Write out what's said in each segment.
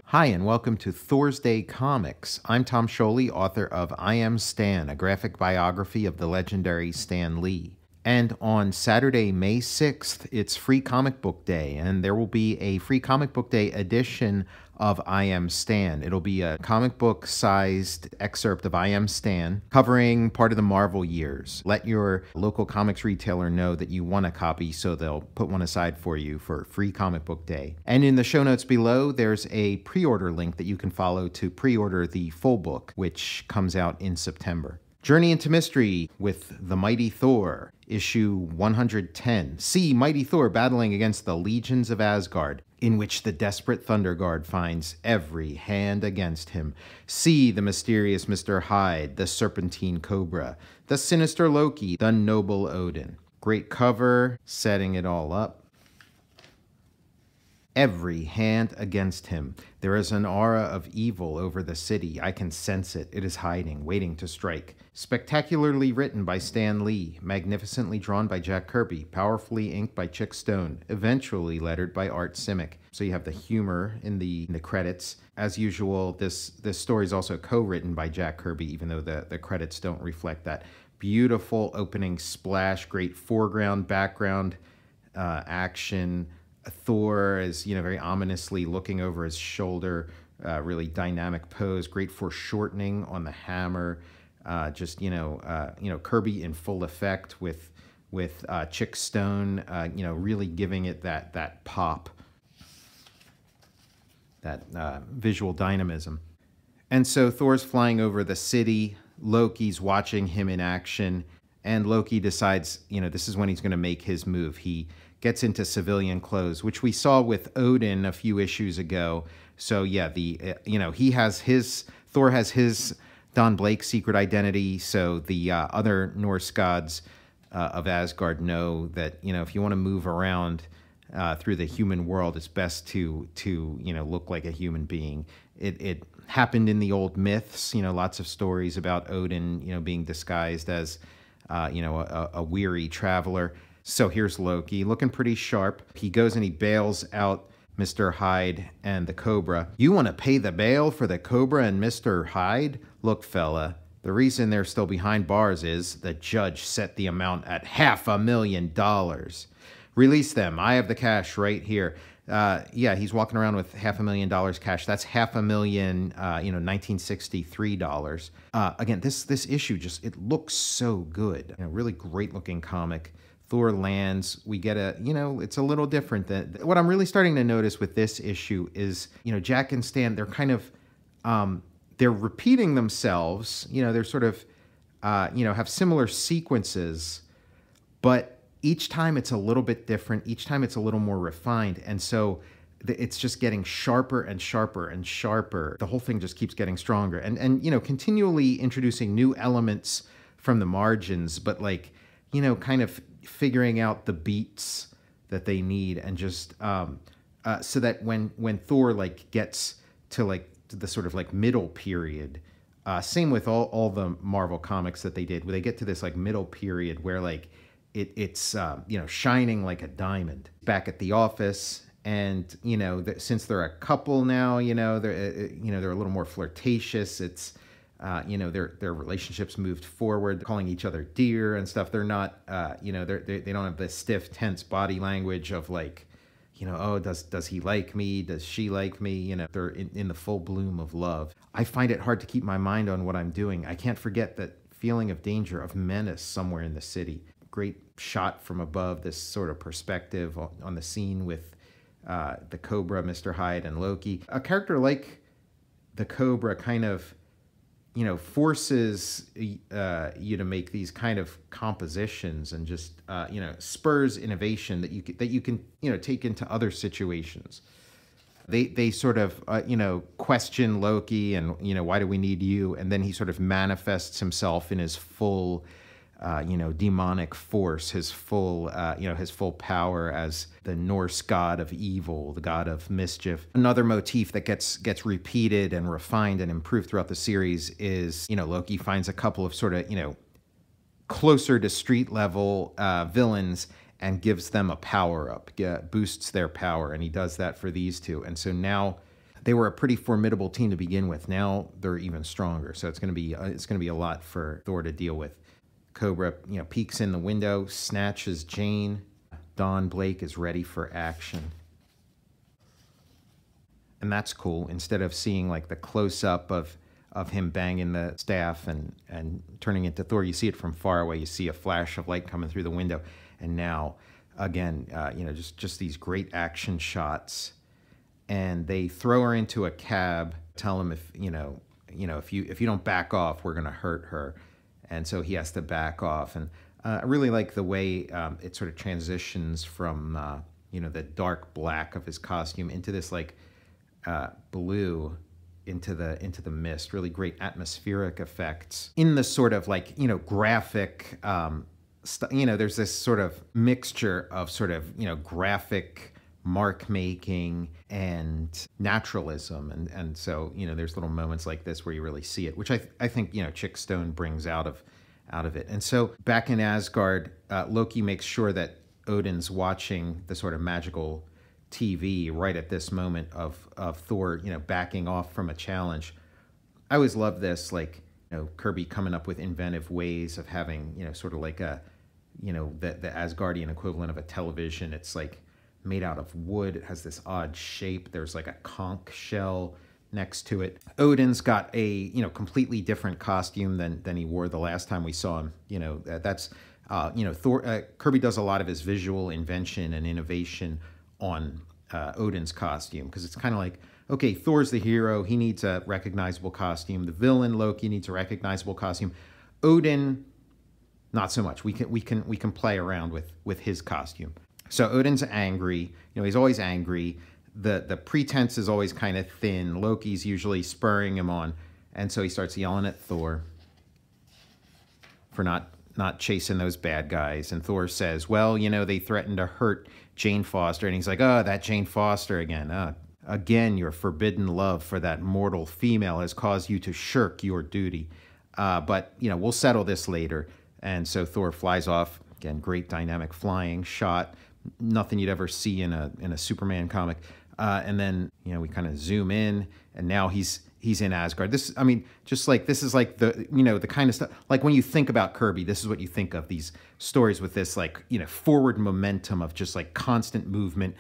Hi, and welcome to THORsday Comics. I'm Tom Scioli, author of I Am Stan, a graphic biography of the legendary Stan Lee. And on Saturday, May 6th, it's Free Comic Book Day, and there will be a Free Comic Book Day edition of I Am Stan. It'll be a comic book-sized excerpt of I Am Stan, covering part of the Marvel years. Let your local comics retailer know that you want a copy, so they'll put one aside for you for Free Comic Book Day. And in the show notes below, there's a pre-order link that you can follow to pre-order the full book, which comes out in September. Journey into Mystery with the Mighty Thor, issue 110. See Mighty Thor battling against the legions of Asgard, in which the desperate Thunder Guard finds every hand against him. See the mysterious Mr. Hyde, the serpentine Cobra, the sinister Loki, the noble Odin. Great cover, setting it all up. Every hand against him. There is an aura of evil over the city. I can sense it. It is hiding, waiting to strike. Spectacularly written by Stan Lee, magnificently drawn by Jack Kirby, powerfully inked by Chick Stone, eventually lettered by Art Simic. So you have the humor in the credits. As usual, this story is also co-written by Jack Kirby, even though the credits don't reflect that. Beautiful opening splash, great foreground, background action. Thor is, very ominously looking over his shoulder, really dynamic pose, great foreshortening on the hammer, Kirby in full effect with Chick Stone, really giving it that pop, that visual dynamism. And so Thor's flying over the city, Loki's watching him in action, and Loki decides, this is when he's going to make his move. He gets into civilian clothes, which we saw with Odin a few issues ago. So yeah, Thor has his Don Blake secret identity. So the other Norse gods of Asgard know that, if you want to move around through the human world, it's best to look like a human being. It happened in the old myths, lots of stories about Odin, being disguised as, a weary traveler. So here's Loki, looking pretty sharp. He goes and he bails out Mr. Hyde and the Cobra. You want to pay the bail for the Cobra and Mr. Hyde? Look, fella, the reason they're still behind bars is the judge set the amount at $500,000. Release them. I have the cash right here. Yeah, he's walking around with $500,000 cash. That's $500,000, $1963. Again, this issue it looks so good. Really great looking comic. Thor lands, we get it's a little different. What I'm really starting to notice with this issue is, Jack and Stan, they're kind of, they're repeating themselves, they're sort of, have similar sequences, but each time it's a little bit different, each time it's a little more refined, and so it's just getting sharper and sharper and sharper. The whole thing just keeps getting stronger, and continually introducing new elements from the margins, but kind of figuring out the beats that they need, and just so that when Thor gets to the sort of middle period, same with all the Marvel comics that they did, where they get to this middle period where it's shining like a diamond. Back at the office, and since they're a couple now, they're a little more flirtatious. It's their relationships moved forward, calling each other dear and stuff. They're not, they don't have the stiff, tense body language of oh, does he like me? Does she like me? They're in the full bloom of love. I find it hard to keep my mind on what I'm doing. I can't forget that feeling of danger, of menace somewhere in the city. Great shot from above, this sort of perspective on the scene with the Cobra, Mr. Hyde, and Loki. A character like the Cobra kind of forces you to make these kind of compositions, and just spurs innovation that you can take into other situations. They sort of question Loki, and why do we need you? And then he sort of manifests himself in his full demonic force, his full power as the Norse god of evil, the god of mischief. Another motif that gets repeated and refined and improved throughout the series is, Loki finds a couple of sort of, closer to street level villains and gives them a power up, boosts their power, and he does that for these two. And so now They were a pretty formidable team to begin with. Now they're even stronger. So it's going to be a lot for Thor to deal with. Cobra, peeks in the window, snatches Jane. Don Blake is ready for action. And that's cool. Instead of seeing like the close-up of him banging the staff and turning into Thor, you see it from far away. You see a flash of light coming through the window. And now, again, just these great action shots. And they throw her into a cab, tell him if you don't back off, we're going to hurt her. And so he has to back off. And I really like the way it sort of transitions from, the dark black of his costume into this like blue into the mist. Really great atmospheric effects in the sort of like, graphic, there's this sort of mixture of sort of, graphic mark making and naturalism. And so, there's little moments like this where you really see it, which I think, Chick Stone brings out of it. And so back in Asgard, Loki makes sure that Odin's watching the sort of magical TV right at this moment of Thor, backing off from a challenge. I always love this, like, Kirby coming up with inventive ways of having, sort of like a, the Asgardian equivalent of a television. It's like made out of wood. It has this odd shape. There's like a conch shell next to it. Odin's got a, completely different costume than he wore the last time we saw him. That's, Thor, Kirby does a lot of his visual invention and innovation on Odin's costume, because it's kind of like, okay, Thor's the hero. He needs a recognizable costume. The villain, Loki, needs a recognizable costume. Odin, not so much. We can play around with his costume. So Odin's angry. He's always angry. The pretense is always kind of thin. Loki's usually spurring him on. And so he starts yelling at Thor for not chasing those bad guys. And Thor says, well, they threatened to hurt Jane Foster. And he's like, oh, that Jane Foster again. Again, your forbidden love for that mortal female has caused you to shirk your duty. But, we'll settle this later. And so Thor flies off. Again, great dynamic flying shot. Nothing you'd ever see in a Superman comic. And then, we kind of zoom in, and now he's in Asgard. This is like the, the kind of stuff, like when you think about Kirby, this is what you think of, these stories with this, like, forward momentum of just like constant movement.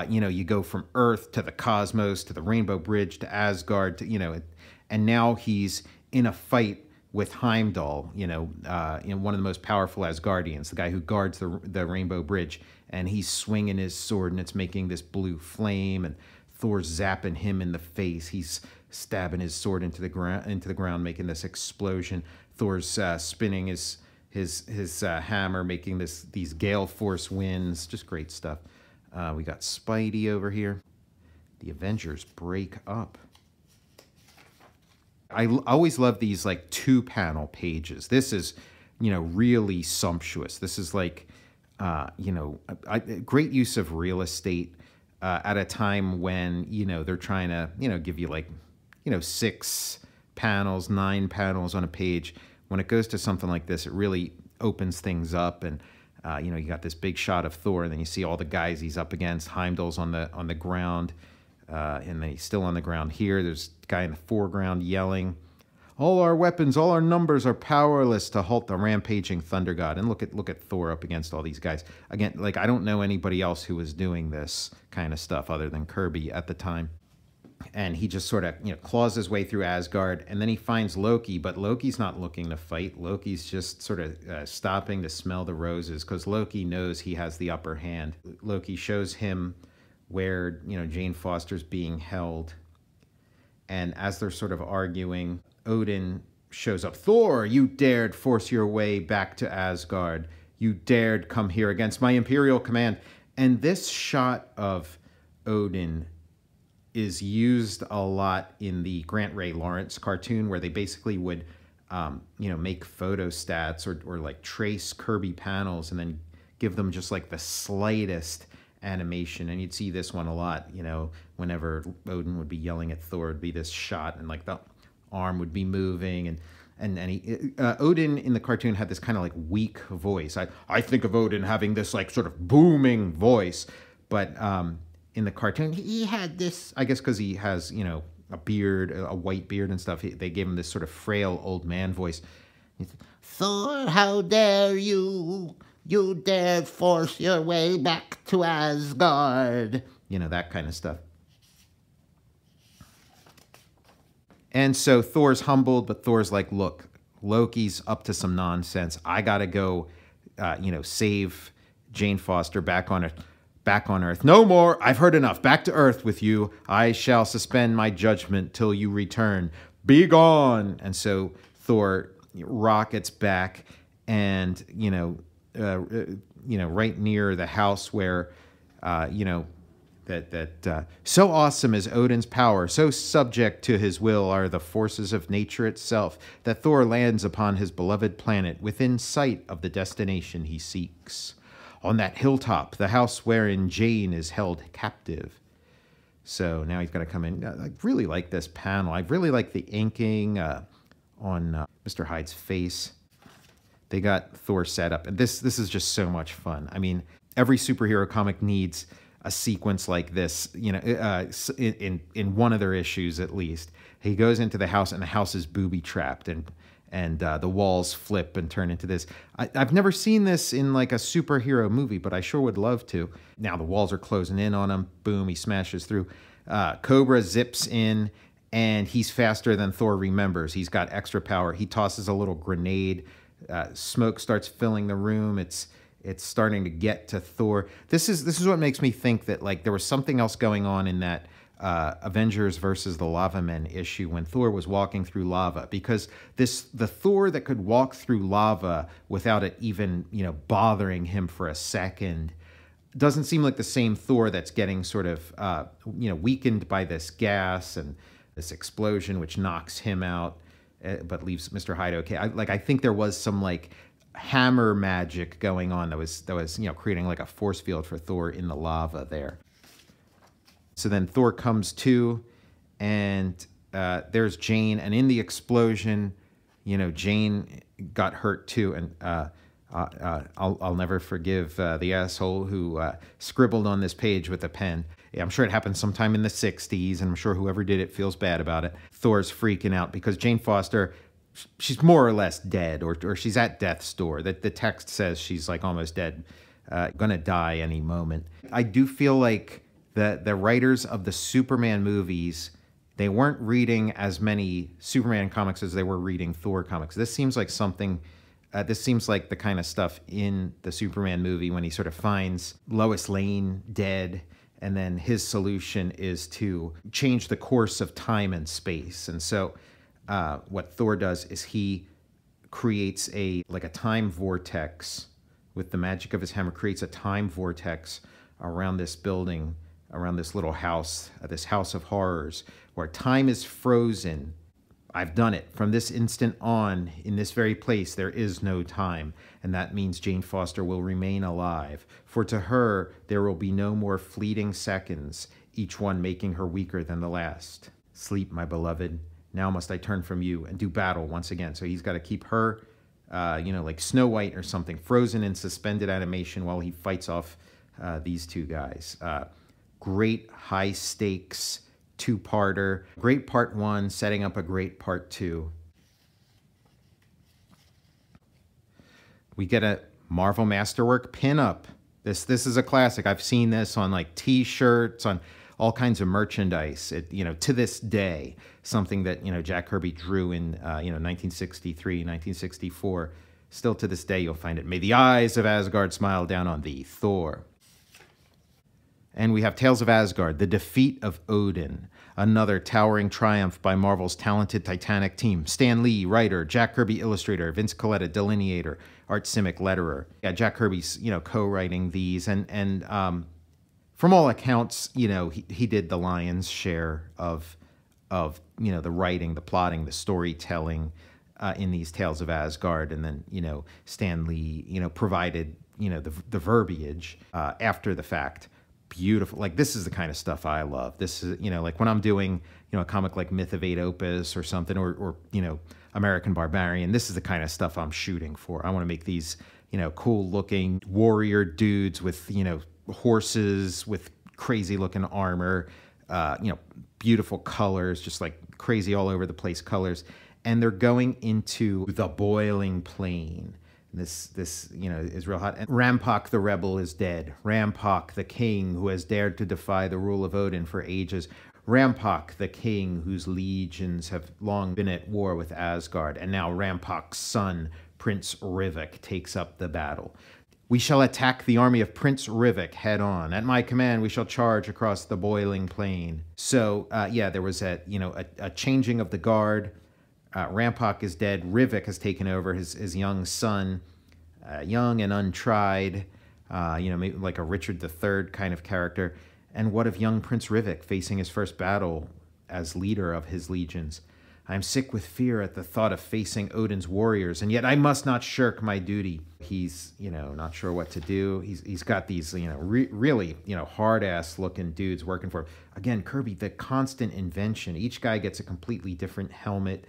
You go from Earth to the cosmos, to the Rainbow Bridge, to Asgard, to, and now he's in a fight with Heimdall, one of the most powerful Asgardians, the guy who guards the Rainbow Bridge, and he's swinging his sword, and it's making this blue flame, and Thor's zapping him in the face. He's stabbing his sword into the ground, making this explosion. Thor's spinning his hammer, making these gale force winds. Just great stuff. We got Spidey over here. The Avengers break up. I always love these like 2-panel pages. This is, really sumptuous. This is like, great use of real estate at a time when, they're trying to, give you like, 6 panels, 9 panels on a page. When it goes to something like this, it really opens things up. And, you got this big shot of Thor, and then you see all the guys he's up against. Heimdall's on the ground. And then he's still on the ground here. There's a guy in the foreground yelling, all our weapons, all our numbers are powerless to halt the rampaging thunder god. And look at Thor up against all these guys. Again, like, I don't know anybody else who was doing this kind of stuff other than Kirby at the time. And he just sort of, claws his way through Asgard. And then he finds Loki, but Loki's not looking to fight. Loki's just sort of stopping to smell the roses, because Loki knows he has the upper hand. Loki shows him where, Jane Foster's being held. And as they're sort of arguing, Odin shows up. Thor, you dared force your way back to Asgard. You dared come here against my imperial command. And this shot of Odin is used a lot in the Grant Ray Lawrence cartoon, where they basically would, make photostats or like trace Kirby panels and then give them just like the slightest animation. And you'd see this one a lot, whenever Odin would be yelling at Thor, it'd be this shot, and like the arm would be moving, and he, Odin in the cartoon had this kind of like weak voice. I think of Odin having this like sort of booming voice, but in the cartoon, he had this, I guess because he has, you know, a beard, a white beard and stuff, they gave him this sort of frail old man voice. Thor, how dare you? You dared force your way back to Asgard. You know, that kind of stuff. And so Thor's humbled, but Thor's like, look, Loki's up to some nonsense. I got to go, you know, save Jane Foster back on Earth. No more. I've heard enough. Back to Earth with you. I shall suspend my judgment till you return. Be gone. And so Thor rockets back, and right near the house where, so awesome is Odin's power, so subject to his will are the forces of nature itself, that Thor lands upon his beloved planet within sight of the destination he seeks. On that hilltop, the house wherein Jane is held captive. So now he's got to come in. I really like this panel. I really like the inking on Mr. Hyde's face. They got Thor set up, and this is just so much fun. I mean, every superhero comic needs a sequence like this, you know, in one of their issues at least. He goes into the house, and the house is booby-trapped, and the walls flip and turn into this. I've never seen this in like a superhero movie, but I sure would love to. Now the walls are closing in on him. Boom, he smashes through. Cobra zips in, and he's faster than Thor remembers. He's got extra power. He tosses a little grenade. Smoke starts filling the room. It's starting to get to Thor. This is what makes me think that like there was something else going on in that Avengers versus the Lava Men issue when Thor was walking through lava, because the Thor that could walk through lava without it even, you know, bothering him for a second doesn't seem like the same Thor that's getting sort of weakened by this gas and this explosion, which knocks him out, but leaves Mr. Hyde okay. I think there was some like hammer magic going on that was creating like a force field for Thor in the lava there. So then Thor comes to, and there's Jane, and in the explosion, you know, Jane got hurt too, and I'll never forgive the asshole who scribbled on this page with a pen. Yeah, I'm sure it happened sometime in the 60s, and I'm sure whoever did it feels bad about it. Thor's freaking out because Jane Foster, she's more or less dead, or she's at death's door. The text says she's like almost dead, gonna die any moment. I do feel like the writers of the Superman movies, they weren't reading as many Superman comics as they were reading Thor comics. This seems like something, this seems like the kind of stuff in the Superman movie when he sort of finds Lois Lane dead, and then his solution is to change the course of time and space. And so what Thor does is he creates a time vortex with the magic of his hammer, creates a time vortex around this building, around this little house, this house of horrors, where time is frozen. I've done it. From this instant on, in this very place, there is no time. And that means Jane Foster will remain alive. For to her, there will be no more fleeting seconds, each one making her weaker than the last. Sleep, my beloved. Now must I turn from you and do battle once again. So he's got to keep her, like Snow White or something, frozen in suspended animation while he fights off these two guys. Great high stakes two-parter. Great part one, setting up a great part two. We get a Marvel Masterwork pinup. This is a classic. I've seen this on like T-shirts, on all kinds of merchandise. To this day, something that Jack Kirby drew in 1963, 1964. Still to this day, you'll find it. May the eyes of Asgard smile down on thee, Thor. And we have Tales of Asgard, the defeat of Odin. Another towering triumph by Marvel's talented Titanic team. Stan Lee, writer. Jack Kirby, illustrator. Vince Colletta, delineator. Art Simic, letterer. Yeah, Jack Kirby's, co-writing these. And from all accounts, he did the lion's share of the writing, the plotting, the storytelling in these Tales of Asgard. And then, Stan Lee, provided, the verbiage after the fact. Beautiful. Like, this is the kind of stuff I love. This is, like when I'm doing, a comic like Myth of Eight Opus or something, or American Barbarian, this is the kind of stuff I'm shooting for. I want to make these, cool looking warrior dudes with, horses, with crazy looking armor, beautiful colors, just like crazy all over the place colors. And they're going into the boiling plain. This is real hot. And Rampok the rebel is dead. Rampok the king who has dared to defy the rule of Odin for ages. Rampok the king whose legions have long been at war with Asgard. And now Rampok's son, Prince Rivik, takes up the battle. We shall attack the army of Prince Rivik head on. At my command, we shall charge across the boiling plain. So, there was a changing of the guard. Rampok is dead. Rivik has taken over his young son, young and untried, maybe like a Richard III kind of character. And what of young Prince Rivik facing his first battle as leader of his legions? I am sick with fear at the thought of facing Odin's warriors, and yet I must not shirk my duty. He's, not sure what to do. He's got these, really, hard-ass looking dudes working for him. Again, Kirby, the constant invention. Each guy gets a completely different helmet.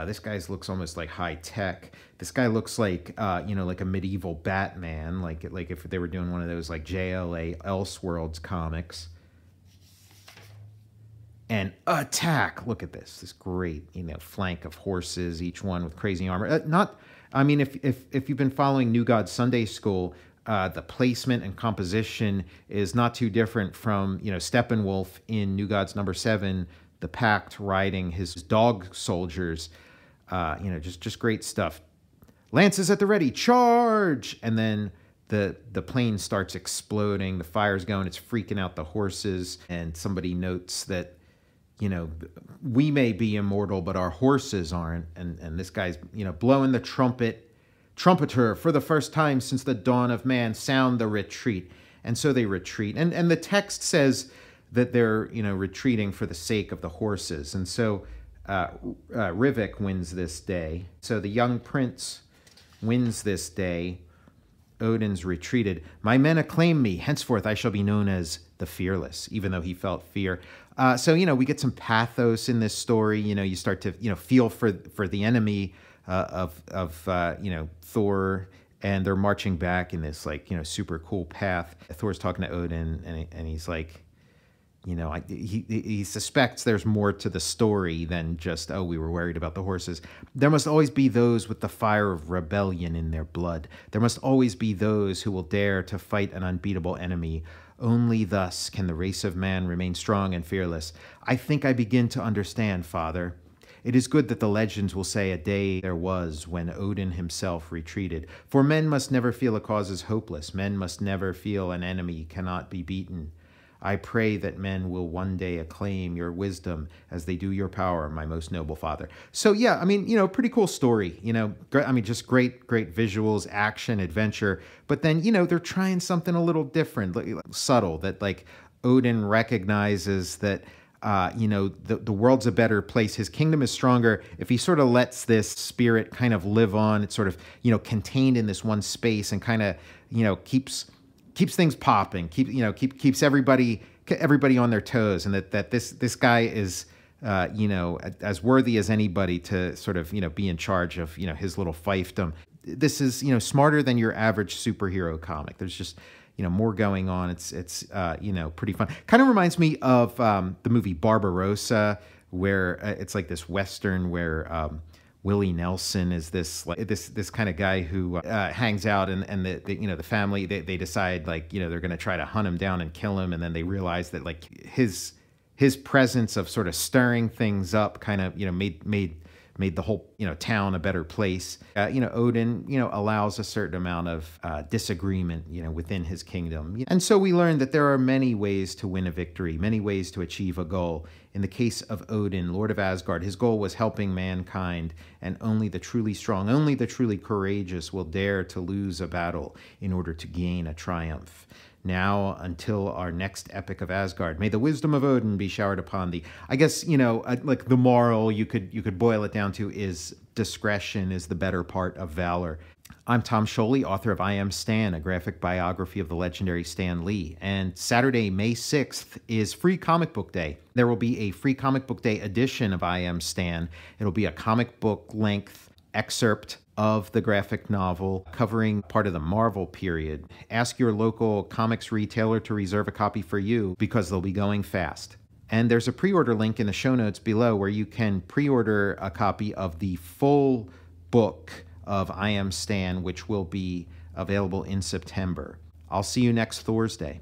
This guy looks almost like high tech. This guy looks like, like a medieval Batman, like if they were doing one of those like JLA Elseworlds comics. And attack! Look at this great, flank of horses, each one with crazy armor. If you've been following New God Sunday School, the placement and composition is not too different from, Steppenwolf in New Gods #7, the Pact riding his dog soldiers. Just great stuff. Lances at the ready, charge! And then the plane starts exploding, the fire's going, it's freaking out the horses, and somebody notes that, we may be immortal, but our horses aren't. And this guy's, blowing the trumpet. Trumpeter, for the first time since the dawn of man, sound the retreat. And so they retreat. And the text says that they're, retreating for the sake of the horses. And so Rivik wins this day. So the young prince wins this day. Odin's retreated. My men acclaim me. Henceforth I shall be known as the Fearless, even though he felt fear. We get some pathos in this story. You start to, feel for the enemy of Thor, and they're marching back in this, super cool path. Thor's talking to Odin, and he's like, he suspects there's more to the story than just, we were worried about the horses. There must always be those with the fire of rebellion in their blood. There must always be those who will dare to fight an unbeatable enemy. Only thus can the race of man remain strong and fearless. I think I begin to understand, Father. It is good that the legends will say a day there was when Odin himself retreated. For men must never feel a cause is hopeless. Men must never feel an enemy cannot be beaten. I pray that men will one day acclaim your wisdom as they do your power, my most noble Father. So yeah, pretty cool story, just great visuals, action, adventure. But then, they're trying something a little different, subtle, that like Odin recognizes that, the world's a better place. His kingdom is stronger if he sort of lets this spirit kind of live on. It's sort of, contained in this one space and kind of, keeps things popping, keeps everybody on their toes, and that this guy is as worthy as anybody to sort of be in charge of his little fiefdom. This is smarter than your average superhero comic. There's just more going on. It's pretty fun. Kind of reminds me of the movie Barbarossa, where it's like this Western where Willie Nelson is this kind of guy who hangs out, and the family, they decide they're going to try to hunt him down and kill him, and then they realize that his presence of sort of stirring things up kind of made the whole town a better place. Odin allows a certain amount of disagreement within his kingdom, and so we learn that there are many ways to win a victory, many ways to achieve a goal. In the case of Odin, Lord of Asgard, his goal was helping mankind, and only the truly strong, only the truly courageous will dare to lose a battle in order to gain a triumph. Now, until our next epic of Asgard, may the wisdom of Odin be showered upon thee. I guess, like the moral you could boil it down to is discretion is the better part of valor. I'm Tom Scioli, author of I Am Stan, a graphic biography of the legendary Stan Lee. And Saturday, May 6th is Free Comic Book Day. There will be a Free Comic Book Day edition of I Am Stan. It'll be a comic book length excerpt of the graphic novel covering part of the Marvel period. Ask your local comics retailer to reserve a copy for you because they'll be going fast. And there's a pre-order link in the show notes below where you can pre-order a copy of the full book of I Am Stan, which will be available in September. I'll see you next Thursday.